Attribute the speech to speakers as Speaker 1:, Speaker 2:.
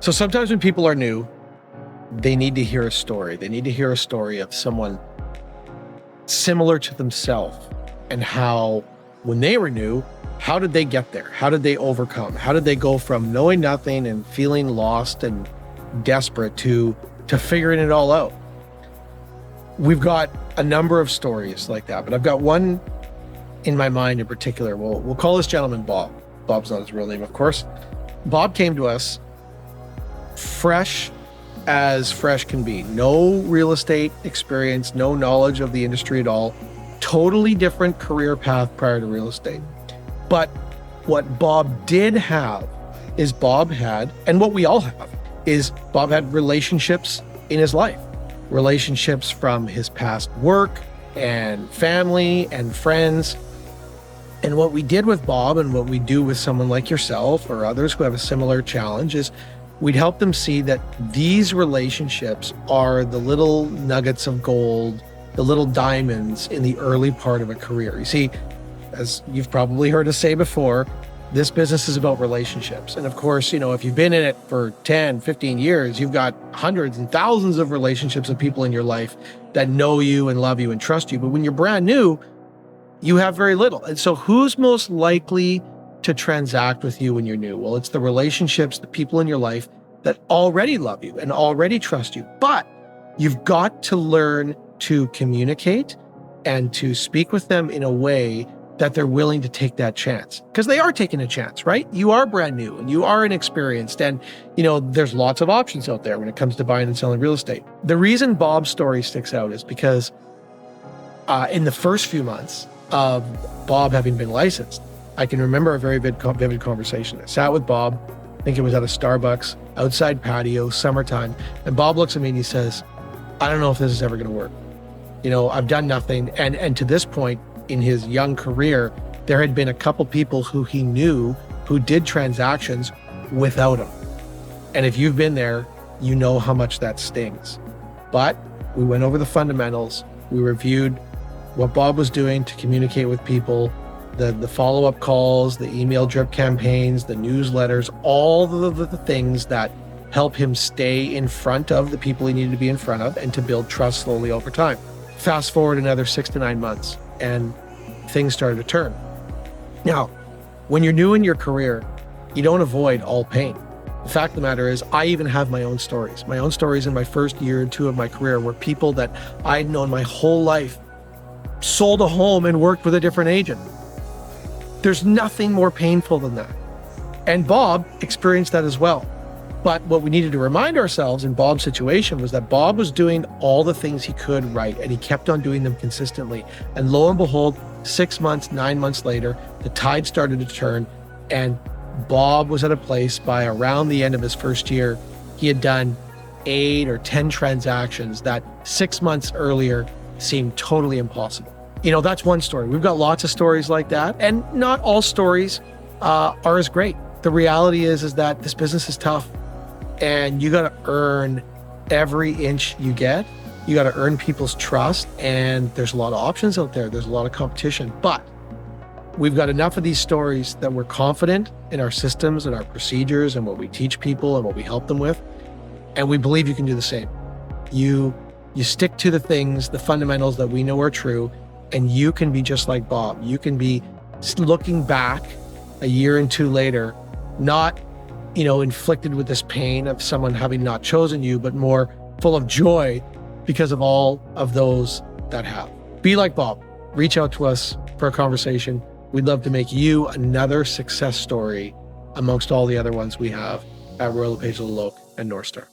Speaker 1: So sometimes when people are new, they need to hear a story. They need to hear a story of someone similar to themselves and how, when they were new, how did they get there? How did they overcome? How did they go from knowing nothing and feeling lost and desperate to figuring it all out? We've got a number of stories like that, but I've got one in my mind in particular. We'll call this gentleman Bob. Bob's not his real name, of course. Bob came to us fresh as fresh can be. No real estate experience, no knowledge of the industry at all. Totally different career path prior to real estate. But what Bob did have is Bob had, and what we all have, is Bob had relationships in his life. Relationships from his past work and family and friends. And what we did with Bob and what we do with someone like yourself or others who have a similar challenge is we'd help them see that these relationships are the little nuggets of gold, the little diamonds in the early part of a career. You see, as you've probably heard us say before, this business is about relationships. And of course, if you've been in it for 10, 15 years, you've got hundreds and thousands of relationships of people in your life that know you and love you and trust you. But when you're brand new, you have very little. And so who's most likely to transact with you when you're new? Well, it's the relationships, the people in your life that already love you and already trust you. But you've got to learn to communicate and to speak with them in a way that they're willing to take that chance, because they are taking a chance, right? You are brand new and you are inexperienced, and there's lots of options out there when it comes to buying and selling real estate. The reason Bob's story sticks out is because in the first few months of Bob having been licensed, I can remember a very vivid conversation. I sat with Bob, I think it was at a Starbucks, outside patio, summertime, and Bob looks at me and he says, I don't know if this is ever going to work. I've done nothing. And to this point in his young career, there had been a couple people who he knew who did transactions without him. And if you've been there, you know how much that stings. But we went over the fundamentals. We reviewed what Bob was doing to communicate with people, the follow-up calls, the email drip campaigns, the newsletters, all the things that help him stay in front of the people he needed to be in front of and to build trust slowly over time. Fast forward another 6 to 9 months and things started to turn. Now, when you're new in your career, you don't avoid all pain. The fact of the matter is, I even have my own stories in my first year or two of my career where people that I'd known my whole life sold a home and worked with a different agent. There's nothing more painful than that. And Bob experienced that as well. But what we needed to remind ourselves in Bob's situation was that Bob was doing all the things he could right, and he kept on doing them consistently. And lo and behold, 6 months, 9 months later, the tide started to turn, and Bob was at a place by around the end of his first year, he had done 8 or 10 transactions that 6 months earlier seemed totally impossible. That's one story. We've got lots of stories like that, and not all stories are as great. The reality is that this business is tough. And you got to earn every inch you get. You got to earn people's trust. And there's a lot of options out there. There's a lot of competition. But we've got enough of these stories that we're confident in our systems and our procedures and what we teach people and what we help them with. And we believe you can do the same. You stick to the things, the fundamentals that we know are true, and you can be just like Bob. You can be looking back a year and two later, not inflicted with this pain of someone having not chosen you, but more full of joy because of all of those that have. Be like Bob. Reach out to us for a conversation. We'd love to make you another success story amongst all the other ones we have at Royal LePage Little Oak and North Star.